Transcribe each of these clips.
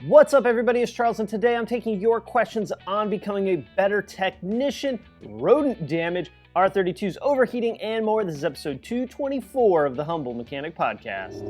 What's up, everybody? It's Charles, and today I'm taking your questions on becoming a better technician, rodent damage, R32's overheating, and more. This is episode 224 of the HumbleMechanic podcast.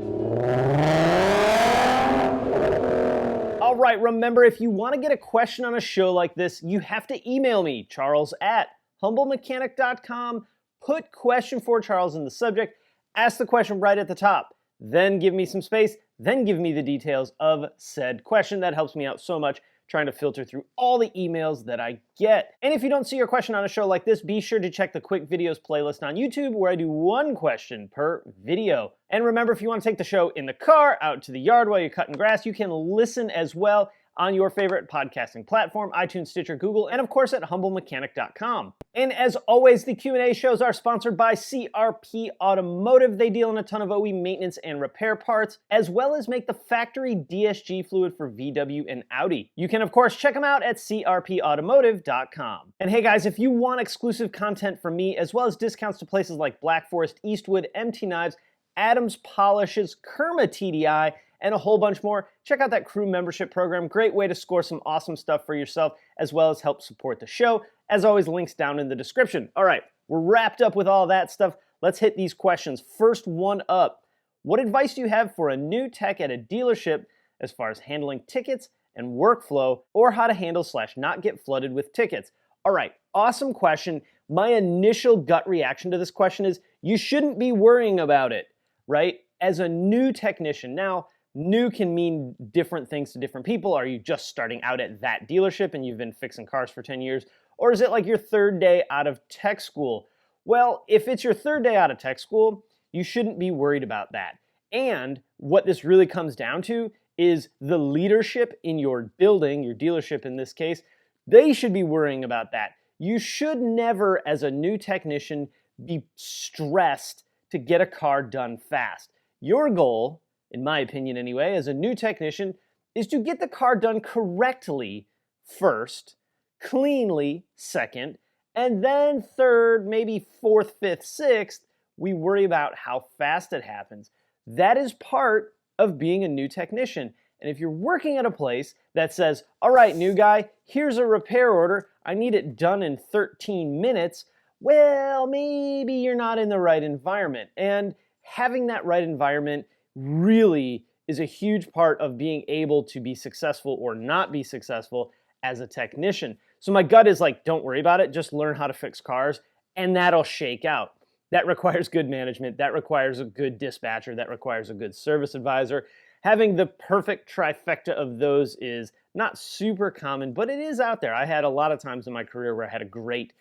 All right, remember, if you want to get a question on a show like this, you have to email me, charles@humblemechanic.com. Put question for Charles in the subject, ask the question right at the top, then give me some space, then give me the details of said question. That helps me out so much trying to filter through all the emails that I get. And if you don't see your question on a show like this, be sure to check the quick videos playlist on YouTube where I do one question per video. And remember, if you want to take the show in the car, out to the yard while you're cutting grass, you can listen as well on your favorite podcasting platform, iTunes, Stitcher, Google, and of course at HumbleMechanic.com. And as always, the Q&A shows are sponsored by CRP Automotive. They deal in a ton of OE maintenance and repair parts, as well as make the factory DSG fluid for VW and Audi. You can, of course, check them out at crpautomotive.com. And hey guys, if you want exclusive content from me, as well as discounts to places like Black Forest, Eastwood, MT Knives, Adams Polishes, Kerma TDI, and a whole bunch more, check out that Crew membership program. Great way to score some awesome stuff for yourself, as well as help support the show. As always, links down in the description. All right, we're wrapped up with all that stuff. Let's hit these questions. First one up. What advice do you have for a new tech at a dealership as far as handling tickets and workflow, or how to handle / not get flooded with tickets? All right, awesome question. My initial gut reaction to this question is you shouldn't be worrying about it, right? As a new technician. Now, new can mean different things to different people. Are you just starting out at that dealership and you've been fixing cars for 10 years? Or is it like your third day out of tech school? Well, if it's your third day out of tech school, you shouldn't be worried about that. And what this really comes down to is the leadership in your building, your dealership in this case, they should be worrying about that. You should never, as a new technician, be stressed to get a car done fast. Your goal, in my opinion anyway, as a new technician, is to get the car done correctly first, cleanly second, and then third, maybe fourth, fifth, sixth, we worry about how fast it happens. That is part of being a new technician. And if you're working at a place that says, all right, new guy, here's a repair order, I need it done in 13 minutes, well, maybe you're not in the right environment. And having that right environment really is a huge part of being able to be successful or not be successful as a technician. So my gut is like, don't worry about it, just learn how to fix cars, and that'll shake out. That requires good management, that requires a good dispatcher, that requires a good service advisor. Having the perfect trifecta of those is not super common, but it is out there. I had a lot of times in my career where I had a great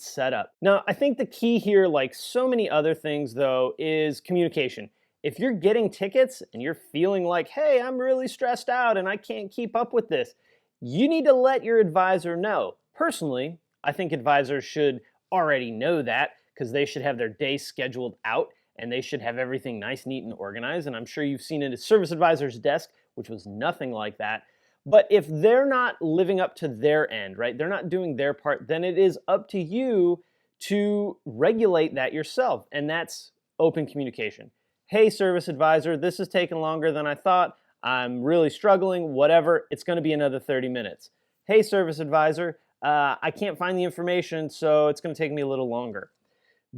setup. Now, I think the key here, like so many other things though, is communication. If you're getting tickets and you're feeling like, hey, I'm really stressed out and I can't keep up with this, you need to let your advisor know. Personally, I think advisors should already know that because they should have their day scheduled out and they should have everything nice, neat, and organized. And I'm sure you've seen it at service advisor's desk, which was nothing like that. But if they're not living up to their end, right, they're not doing their part, then it is up to you to regulate that yourself. And that's open communication. Hey, service advisor, this is taking longer than I thought. I'm really struggling, whatever. It's going to be another 30 minutes. Hey, service advisor, I can't find the information, so it's going to take me a little longer.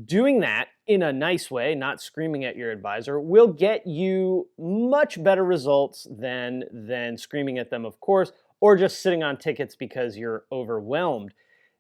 Doing that in a nice way, not screaming at your advisor, will get you much better results than screaming at them, of course, or just sitting on tickets because you're overwhelmed.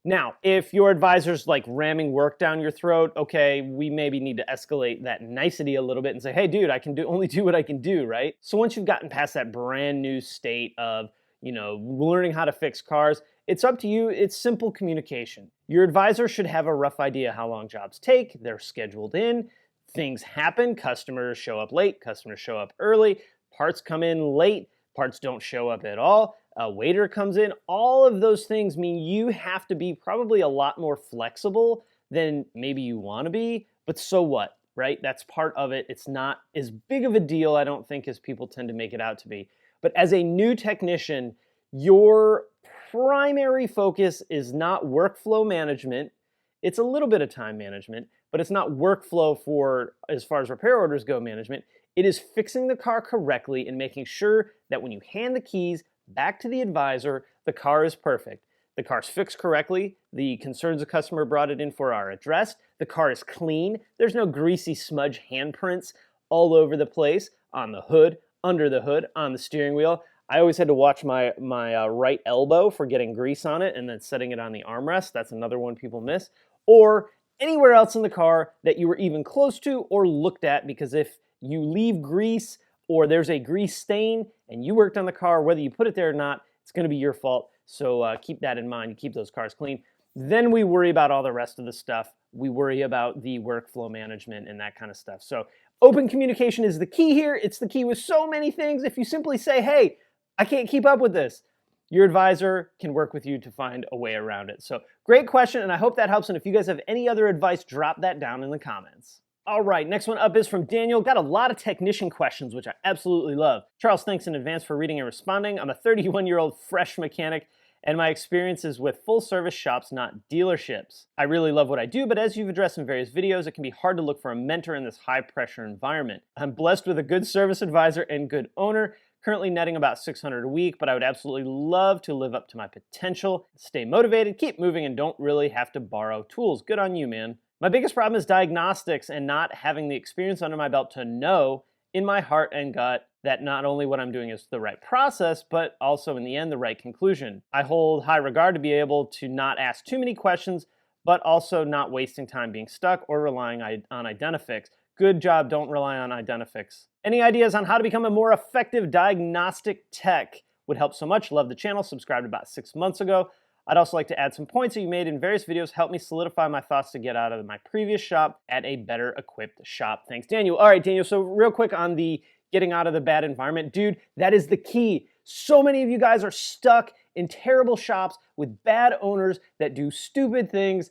Now, if your advisor's like ramming work down your throat, okay, we maybe need to escalate that nicety a little bit and say, hey, dude, I can only do what I can do, right? So once you've gotten past that brand new state of, learning how to fix cars, it's up to you. It's simple communication. Your advisor should have a rough idea how long jobs take. They're scheduled in. Things happen. Customers show up late. Customers show up early. Parts come in late. Parts don't show up at all. A waiter comes in. All of those things mean you have to be probably a lot more flexible than maybe you want to be, but so what, right? That's part of it. It's not as big of a deal, I don't think, as people tend to make it out to be. But as a new technician, your primary focus is not workflow management. It's a little bit of time management, but it's not workflow for, as far as repair orders go, management. It is fixing the car correctly and making sure that when you hand the keys back to the advisor, the car is perfect. The car's fixed correctly, the concerns the customer brought it in for are addressed, the car is clean, there's no greasy smudge handprints all over the place, on the hood, under the hood, on the steering wheel. I always had to watch my right elbow for getting grease on it and then setting it on the armrest. That's another one people miss. Or anywhere else in the car that you were even close to or looked at, because if you leave grease or there's a grease stain and you worked on the car, whether you put it there or not, it's going to be your fault. So keep that in mind. Keep those cars clean. Then we worry about all the rest of the stuff. We worry about the workflow management and that kind of stuff. So open communication is the key here. It's the key with so many things. If you simply say, hey, I can't keep up with this, your advisor can work with you to find a way around it. So great question, and I hope that helps. And if you guys have any other advice, drop that down in the comments. All right, next one up is from Daniel. Got a lot of technician questions, which I absolutely love. Charles, thanks in advance for reading and responding. I'm a 31-year-old fresh mechanic, and my experience is with full-service shops, not dealerships. I really love what I do, but as you've addressed in various videos, it can be hard to look for a mentor in this high-pressure environment. I'm blessed with a good service advisor and good owner, currently netting about $600 a week, but I would absolutely love to live up to my potential, stay motivated, keep moving, and don't really have to borrow tools. Good on you, man. My biggest problem is diagnostics and not having the experience under my belt to know in my heart and gut that not only what I'm doing is the right process, but also in the end, the right conclusion. I hold high regard to be able to not ask too many questions, but also not wasting time being stuck or relying on identifics. Good job, don't rely on identifics. Any ideas on how to become a more effective diagnostic tech would help so much. Love the channel, subscribed about 6 months ago. I'd also like to add some points that you made in various videos, help me solidify my thoughts to get out of my previous shop at a better equipped shop. Thanks, Daniel. All right, Daniel, so real quick on the getting out of the bad environment. Dude, that is the key. So many of you guys are stuck in terrible shops with bad owners that do stupid things.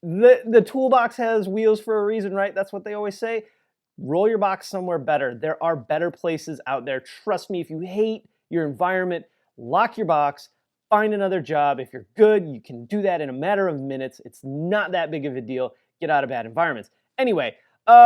The toolbox has wheels for a reason, right? That's what they always say. Roll your box somewhere better. There are better places out there. Trust me, if you hate your environment, lock your box, find another job. If you're good, you can do that in a matter of minutes. It's not that big of a deal. Get out of bad environments. Anyway,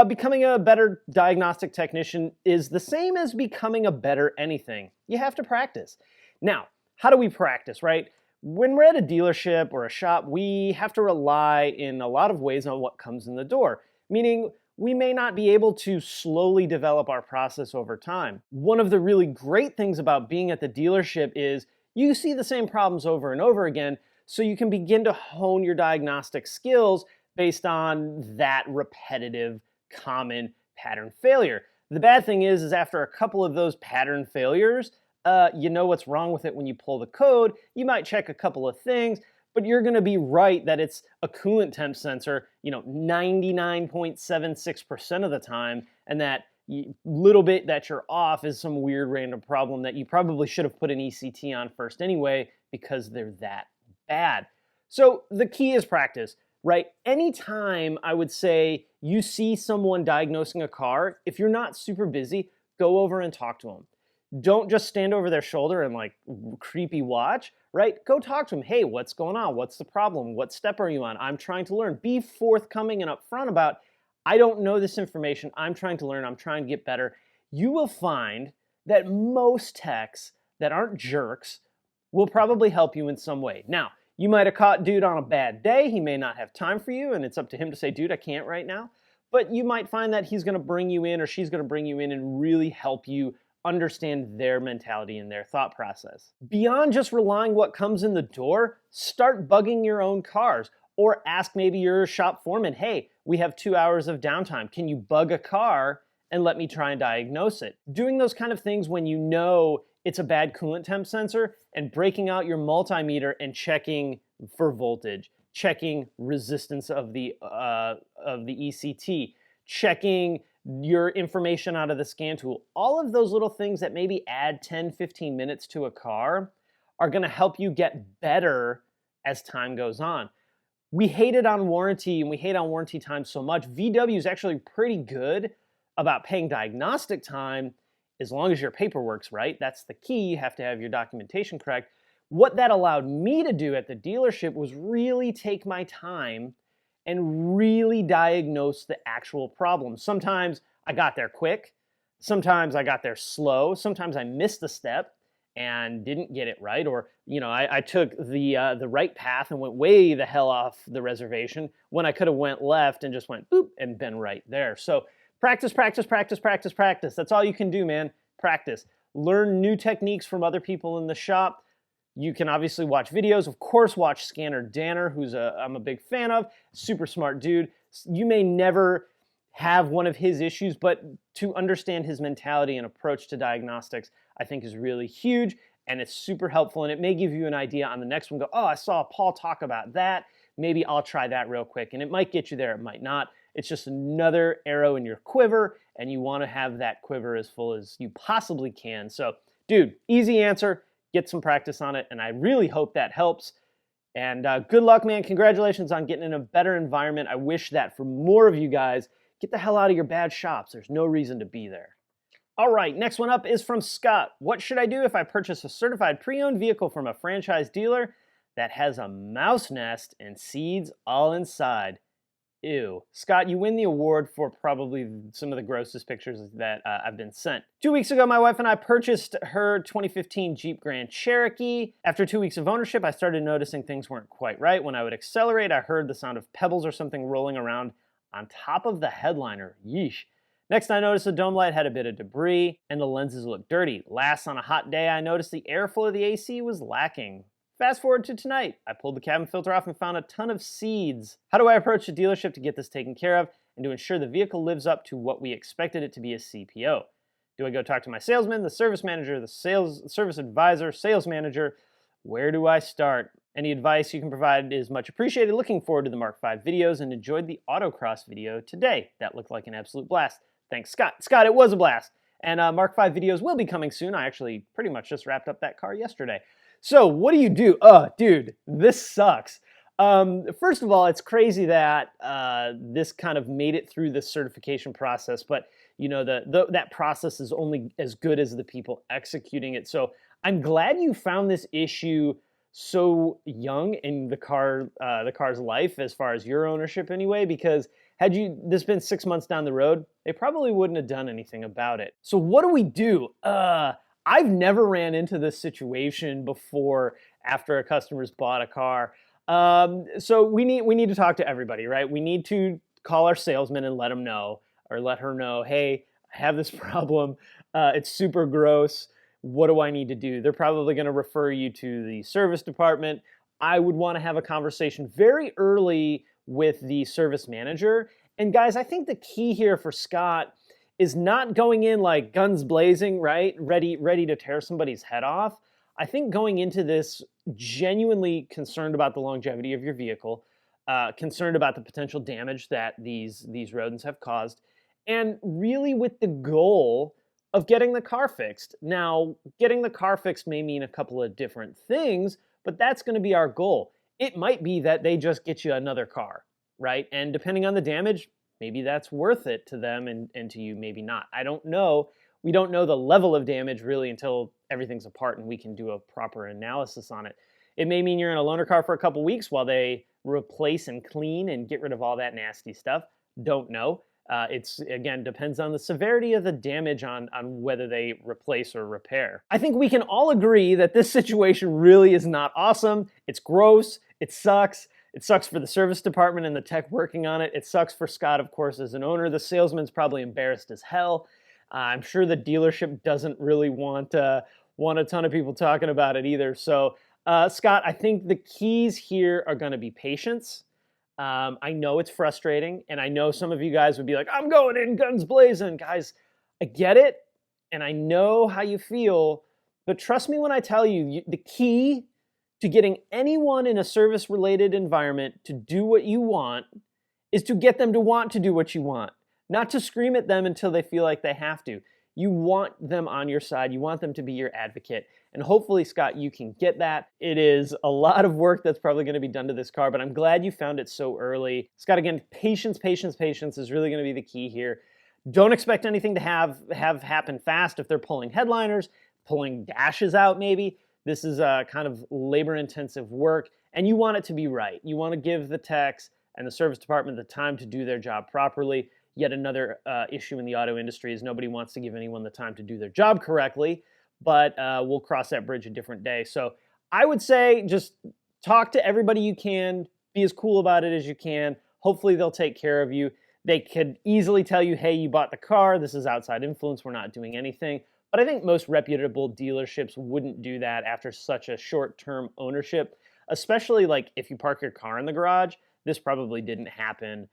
becoming a better diagnostic technician is the same as becoming a better anything. You have to practice. Now, how do we practice, right? When we're at a dealership or a shop, we have to rely in a lot of ways on what comes in the door, meaning we may not be able to slowly develop our process over time. One of the really great things about being at the dealership is you see the same problems over and over again, so you can begin to hone your diagnostic skills based on that repetitive, common pattern failure. The bad thing is after a couple of those pattern failures, you know what's wrong with it when you pull the code. You might check a couple of things, but you're going to be right that it's a coolant temp sensor, 99.76% of the time, and that little bit that you're off is some weird random problem that you probably should have put an ECT on first anyway because they're that bad. So the key is practice, right? Anytime I would say you see someone diagnosing a car, if you're not super busy, go over and talk to them. Don't just stand over their shoulder and creepy watch, right? Go talk to them. Hey, what's going on? What's the problem? What step are you on? I'm trying to learn. Be forthcoming and upfront about, I don't know this information. I'm trying to learn. I'm trying to get better. You will find that most techs that aren't jerks will probably help you in some way. Now, you might have caught dude on a bad day. He may not have time for you, and it's up to him to say, dude, I can't right now. But you might find that he's going to bring you in or she's going to bring you in and really help you understand their mentality and their thought process. Beyond just relying what comes in the door, start bugging your own cars or ask maybe your shop foreman, hey, we have 2 hours of downtime. Can you bug a car and let me try and diagnose it? Doing those kind of things when you know it's a bad coolant temp sensor and breaking out your multimeter and checking for voltage, checking resistance of the ECT, checking your information out of the scan tool. All of those little things that maybe add 10, 15 minutes to a car are gonna help you get better as time goes on. We hate it on warranty and we hate on warranty time so much. VW is actually pretty good about paying diagnostic time as long as your paperwork's right. That's the key. You have to have your documentation correct. What that allowed me to do at the dealership was really take my time and really diagnose the actual problem. Sometimes I got there quick. Sometimes I got there slow. Sometimes I missed a step and didn't get it right, or I took the right path and went way the hell off the reservation when I could have went left and just went boop and been right there. So practice, practice, practice, practice, practice. That's all you can do, man. Practice. Learn new techniques from other people in the shop. You can obviously watch videos. Of course, watch Scanner Danner, who's I'm a big fan of. Super smart dude. You may never have one of his issues, but to understand his mentality and approach to diagnostics, I think is really huge, and it's super helpful, and it may give you an idea on the next one. Go, oh, I saw Paul talk about that. Maybe I'll try that real quick, and it might get you there, it might not. It's just another arrow in your quiver, and you want to have that quiver as full as you possibly can. So, dude, easy answer. Get some practice on it, and I really hope that helps. And good luck, man. Congratulations on getting in a better environment. I wish that for more of you guys. Get the hell out of your bad shops. There's no reason to be there. All right, next one up is from Scott. What should I do if I purchase a certified pre-owned vehicle from a franchise dealer that has a mouse nest and seeds all inside? Ew. Scott, you win the award for probably some of the grossest pictures that I've been sent. 2 weeks ago, my wife and I purchased her 2015 Jeep Grand Cherokee. After 2 weeks of ownership, I started noticing things weren't quite right. When I would accelerate, I heard the sound of pebbles or something rolling around on top of the headliner. Yeesh. Next, I noticed the dome light had a bit of debris and the lenses looked dirty. Last, on a hot day, I noticed the airflow of the AC was lacking. Fast forward to tonight. I pulled the cabin filter off and found a ton of seeds. How do I approach the dealership to get this taken care of and to ensure the vehicle lives up to what we expected it to be as CPO? Do I go talk to my salesman, the service manager, the service advisor, sales manager? Where do I start? Any advice you can provide is much appreciated. Looking forward to the Mark V videos and enjoyed the autocross video today. That looked like an absolute blast. Thanks, Scott. Scott, it was a blast. And Mark V videos will be coming soon. I actually pretty much just wrapped up that car yesterday. So what do you do? Dude, this sucks. First of all, it's crazy that this kind of made it through the certification process, but that process is only as good as the people executing it. So I'm glad you found this issue so young in the car's life, as far as your ownership anyway, because had this been 6 months down the road, they probably wouldn't have done anything about it. So what do we do? I've never ran into this situation before after a customer's bought a car. So we need to talk to everybody, right? We need to call our salesman and let him know, or let her know, hey, I have this problem. It's super gross. What do I need to do? They're probably going to refer you to the service department. I would want to have a conversation very early with the service manager. And guys, I think the key here for Scott is not going in like guns blazing, right? Ready to tear somebody's head off. I think going into this genuinely concerned about the longevity of your vehicle, concerned about the potential damage that these rodents have caused, and really with the goal of getting the car fixed. Now, getting the car fixed may mean a couple of different things, but that's going to be our goal. It might be that they just get you another car, right? And depending on the damage, maybe that's worth it to them and to you, maybe not. I don't know. We don't know the level of damage really until everything's apart and we can do a proper analysis on it. It may mean you're in a loaner car for a couple weeks while they replace and clean and get rid of all that nasty stuff. Don't know. It's, again, depends on the severity of the damage on whether they replace or repair. I think we can all agree that this situation really is not awesome. It's gross. It sucks. It sucks for the service department and the tech working on it. It sucks for Scott, of course, as an owner. The salesman's probably embarrassed as hell. I'm sure the dealership doesn't really want a ton of people talking about it either. So, Scott, I think the keys here are going to be patience. I know it's frustrating, and I know some of you guys would be like, I'm going in guns blazing. Guys, I get it, and I know how you feel, but trust me when I tell you, the key to getting anyone in a service-related environment to do what you want is to get them to want to do what you want, not to scream at them until they feel like they have to. You want them on your side. You want them to be your advocate. And hopefully, Scott, you can get that. It is a lot of work that's probably going to be done to this car, but I'm glad you found it so early. Scott, again, patience is really going to be the key here. Don't expect anything to have happen fast if they're pulling headliners, pulling dashes out maybe. This is a kind of labor-intensive work, and you want it to be right. You want to give the techs and the service department the time to do their job properly. yet another issue in the auto industry is nobody wants to give anyone the time to do their job correctly, but we'll cross that bridge a different day. So I would say just talk to everybody you can, be as cool about it as you can. Hopefully they'll take care of you. They could easily tell you, hey, you bought the car, this is outside influence, we're not doing anything. But I think most reputable dealerships wouldn't do that after such a short-term ownership, especially like if you park your car in the garage. This probably didn't happen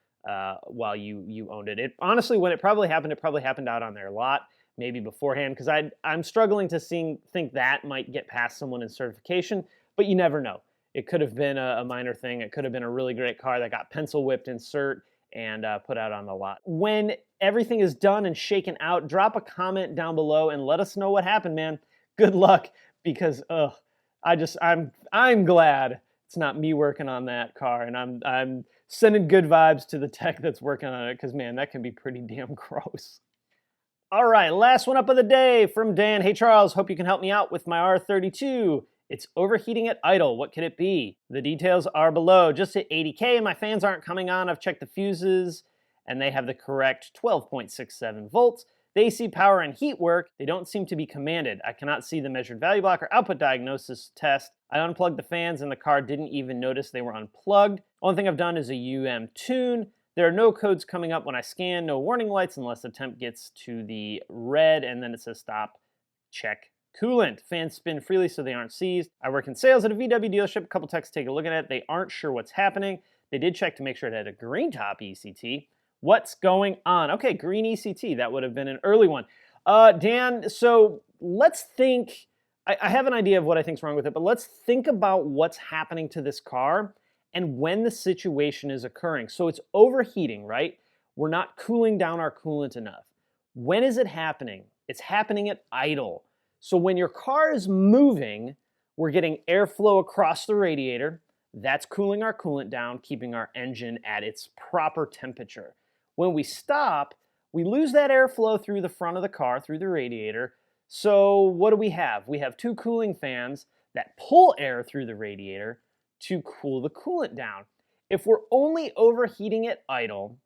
while you owned it. Honestly, when it probably happened out on their lot, maybe beforehand, because I'm struggling to think that might get past someone in certification, but you never know. It could have been a minor thing. It could have been a really great car that got pencil whipped in cert and put out on the lot. When everything is done and shaken out, drop a comment down below and let us know what happened, man. Good luck, because I'm glad it's not me working on that car, and I'm sending good vibes to the tech that's working on it, because man, that can be pretty damn gross. All right, last one up of the day from Dan. Hey Charles, hope you can help me out with my R32. It's overheating at idle. What could it be? The details are below. Just hit 80K and my fans aren't coming on. I've checked the fuses and they have the correct 12.67 volts. The AC power and heat work. They don't seem to be commanded. I cannot see the measured value block or output diagnosis test. I unplugged the fans and the car didn't even notice they were unplugged. Only thing I've done is a UM tune. There are no codes coming up when I scan, no warning lights unless the temp gets to the red and then it says stop, check coolant. Fans spin freely so they aren't seized. I work in sales at a VW dealership. A couple techs take a look at it. They aren't sure what's happening. They did check to make sure it had a green top ECT. What's going on? Okay, green ECT. That would have been an early one. Dan, so let's think. I have an idea of what I think's wrong with it, but let's think about what's happening to this car and when the situation is occurring. So it's overheating, right? We're not cooling down our coolant enough. When is it happening? It's happening at idle. So when your car is moving, we're getting airflow across the radiator. That's cooling our coolant down, keeping our engine at its proper temperature. When we stop, we lose that airflow through the front of the car, through the radiator. So what do we have? We have two cooling fans that pull air through the radiator to cool the coolant down. If we're only overheating at idle,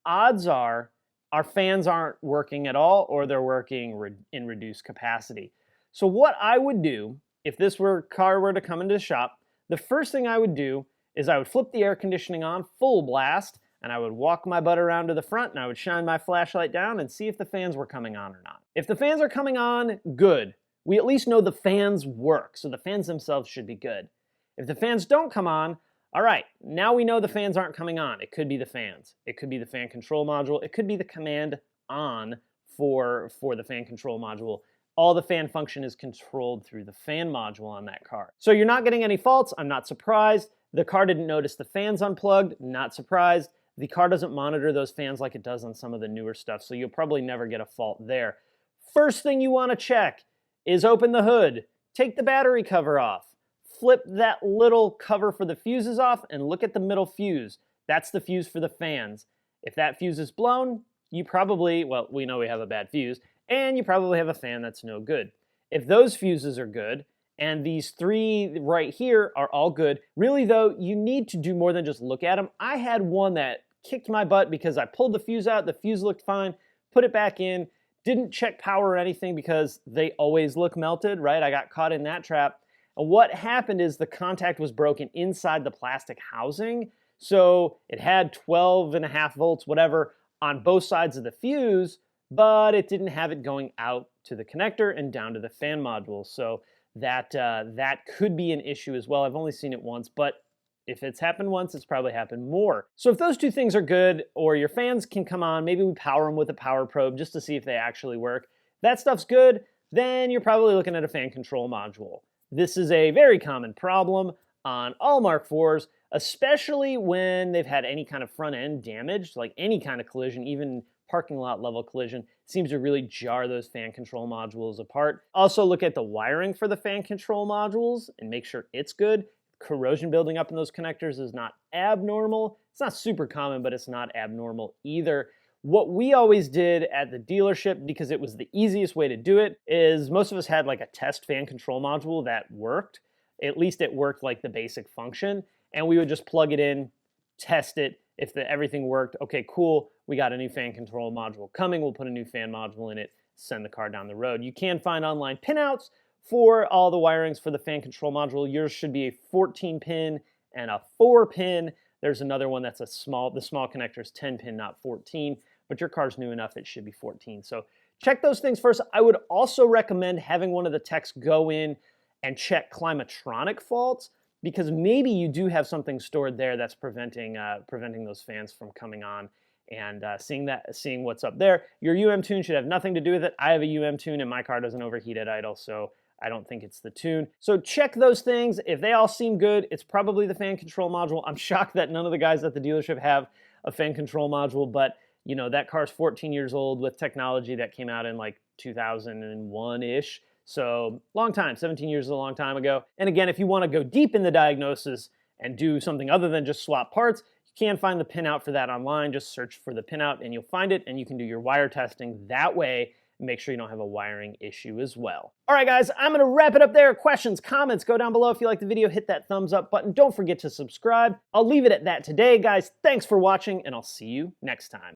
odds are our fans aren't working at all, or they're working in reduced capacity. So what I would do, if this car were to come into the shop, the first thing I would do is I would flip the air conditioning on full blast, and I would walk my butt around to the front, and I would shine my flashlight down and see if the fans were coming on or not. If the fans are coming on, good. We at least know the fans work, so the fans themselves should be good. If the fans don't come on, all right, now we know the fans aren't coming on. It could be the fans. It could be the fan control module. It could be the command on for the fan control module. All the fan function is controlled through the fan module on that car. So you're not getting any faults. I'm not surprised. The car didn't notice the fans unplugged. Not surprised. The car doesn't monitor those fans like it does on some of the newer stuff, so you'll probably never get a fault there. First thing you want to check is open the hood. Take the battery cover off. Flip that little cover for the fuses off and look at the middle fuse. That's the fuse for the fans. If that fuse is blown, you probably, well, we know we have a bad fuse, and you probably have a fan that's no good. If those fuses are good, and these three right here are all good, really though, you need to do more than just look at them. I had one that kicked my butt because I pulled the fuse out, the fuse looked fine, put it back in, didn't check power or anything because they always look melted, right? I got caught in that trap. And what happened is the contact was broken inside the plastic housing. So it had 12.5 volts, whatever, on both sides of the fuse, but it didn't have it going out to the connector and down to the fan module. So that could be an issue as well. I've only seen it once, but if it's happened once, it's probably happened more. So if those two things are good, or your fans can come on, maybe we power them with a power probe just to see if they actually work. That stuff's good, then you're probably looking at a fan control module. This is a very common problem on all Mark IVs, especially when they've had any kind of front end damage, like any kind of collision, even parking lot level collision, seems to really jar those fan control modules apart. Also look at the wiring for the fan control modules and make sure it's good. Corrosion building up in those connectors is not abnormal. It's not super common, but it's not abnormal either. What we always did at the dealership, because it was the easiest way to do it, is most of us had like a test fan control module that worked. At least it worked like the basic function. And we would just plug it in, test it. If everything worked, okay, cool, we got a new fan control module coming, we'll put a new fan module in it, send the car down the road. You can find online pinouts for all the wirings for the fan control module. Yours should be a 14 pin and a 4 pin. There's another one that's the small connector is 10 pin, not 14, but your car's new enough, it should be 14. So check those things first. I would also recommend having one of the techs go in and check climatronic faults, because maybe you do have something stored there that's preventing those fans from coming on, and seeing what's up there. Your UM tune should have nothing to do with it. I have a UM tune and my car doesn't overheat at idle, so I don't think it's the tune. So check those things. If they all seem good, it's probably the fan control module. I'm shocked that none of the guys at the dealership have a fan control module, but you know, that car's 14 years old with technology that came out in like 2001-ish. So long time, 17 years is a long time ago. And again, if you want to go deep in the diagnosis and do something other than just swap parts, you can find the pinout for that online. Just search for the pinout and you'll find it, and you can do your wire testing that way. Make sure you don't have a wiring issue as well. All right, guys, I'm gonna wrap it up there. Questions, comments, go down below. If you like the video, hit that thumbs up button. Don't forget to subscribe. I'll leave it at that today, guys. Thanks for watching, and I'll see you next time.